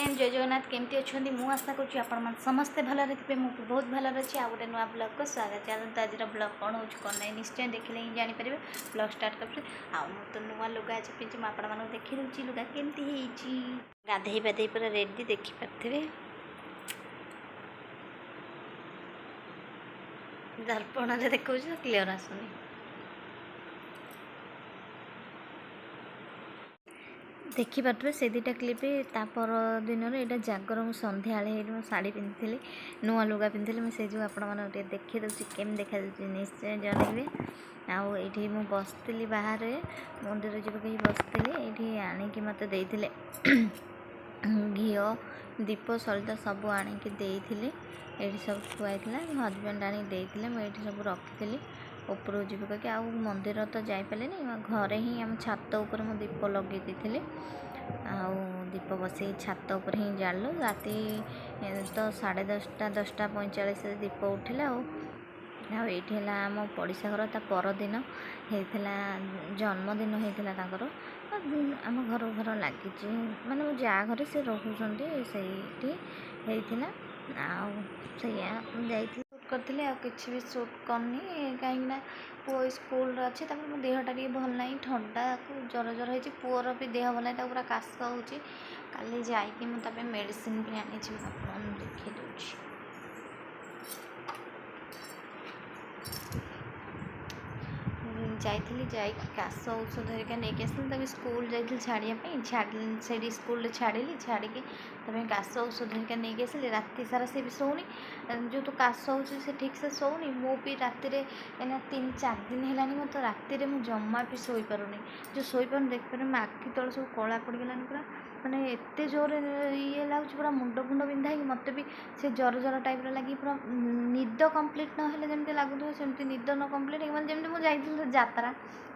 Friend जय जगन्नाथ केमती अच्छा मुझे आशा करुँच आप समस्ते भलि थे मुझे बहुत भल अच्छी आ गए नुआ ब्लग को स्वागत चलते आज ब्लग कौन हो कौन ना निश्चय देखिले ही जापर ब्लग स्टार्ट कर तो नुआ लुगा आज पिंच मुझे आप देखी दूसरी लुगा केमती गाधे बाधे पूरा रेडी देखिपे दर्पण से देखा क्लीयर आसुनी देखिपे से दुटा क्लीप तापर दिन यहाँ जागर मुझे सन्ध्या शाढ़ी पिंधि नुआ लुगा पिंधि मुझे जो आपण देखी दूसरी केम देखा निश्चय जनइबे आउ ये मुझे बसती बाहर मंदिर जी कहीं बसती ये आणिकी मत देते घी दीप सलिता सब आणिकी देते ये सब थुआई मो हजबैंड आते मुझे सब रखी ऊपर जी कहीं आउ मंदिर तो जापारे घरे ही आम छात उपर मो दीप लगे देती दीप बसे छात उपर ही जालु राति तो 10:30 दीप उठिला ये आम पड़िशा घर ता परदिन होता जन्मदिन होता आम घर घर लगी माने मो जा घर से रोचते से करी कि भी सुट करनी कहीं पुओ स्कूल अच्छे मो देहटा टे भल ना ठंडा जर जर हो पुअर भी देह भल ना पूरा काश होची काली जाकि मुझे मेडिसिन भी आनी देखी दूँ जाइए काश औषध हरिका नहीं आसली स्कूल जाइए छाड़ियाँ से स्कूल छाड़ी छाड़ी काश औषध हरिका नहीं आसली राति सारा से भी सोनी जो तो काश हो ठीक से सोनी मु भी राति 3-4 दिन है मत राति जमा भी शोपारूनी जो शोपार देखिए मो आखि तल सब कला पड़गलानी पूरा मैंने एत जोर ये लगुच पूरा मुंड फुंड बिंधा कि मत भी से जर जर टाइप लगी पूरा निद कम्प्लीट ना जमी लगुव सेमती निद न कम्प्लीट मैंने जमी मुझे जात्रा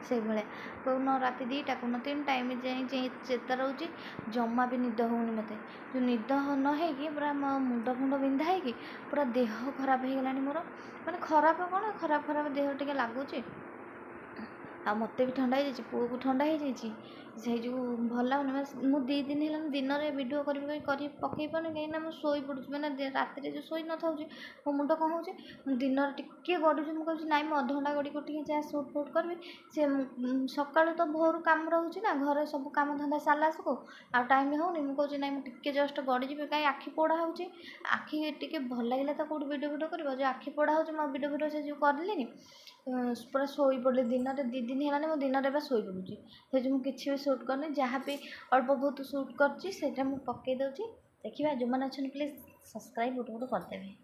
से भाया कौन राति 2टा कौन 3टा एमती चेता रोचे जमा भी निद होनी मत जो निद न हो पूरा मुंड फुंड बिंधा है पूरा देह खराब हो गलानी मोर मैंने खराब कौन खराब खराब देह टे लगुच आ मत भी ठंडा हो पुओ को ठंडा हो से जो भल लगुनि मुझे 2 दिन है दिन में वीडियो कर पकई पानी कहीं मुझे शोई पड़ू मैंने राति जो शोई न था मो मुंड कौन हो दिन टिके गड़ुची मुझे ना मैं अधघंटा गड़ी को जहाँ सुट फुट करी से सका तो भोर कम रोचे ना घर सब कम धंदा सारा को आ टाइम होनी मुझे ना मुझे जस्ट गड़ीजी कहीं आखि पोड़ा हो आखि टे भल लगे तो कौट वीडियो कर जो आखि पोड़ा हो वीडियो वीडियो से जो करदेनि पूरा शोई पड़े दिन में 2 दिन है मुझे दिन में शोई पड़ूँ से मुझे किसी भी सुट करनी जहाँ भी अल्प बहुत सुट कर पकई दूसरी देखिए जो मैंने अच्छा प्लीज सब्सक्राइब गोटे गोटे करदेवे।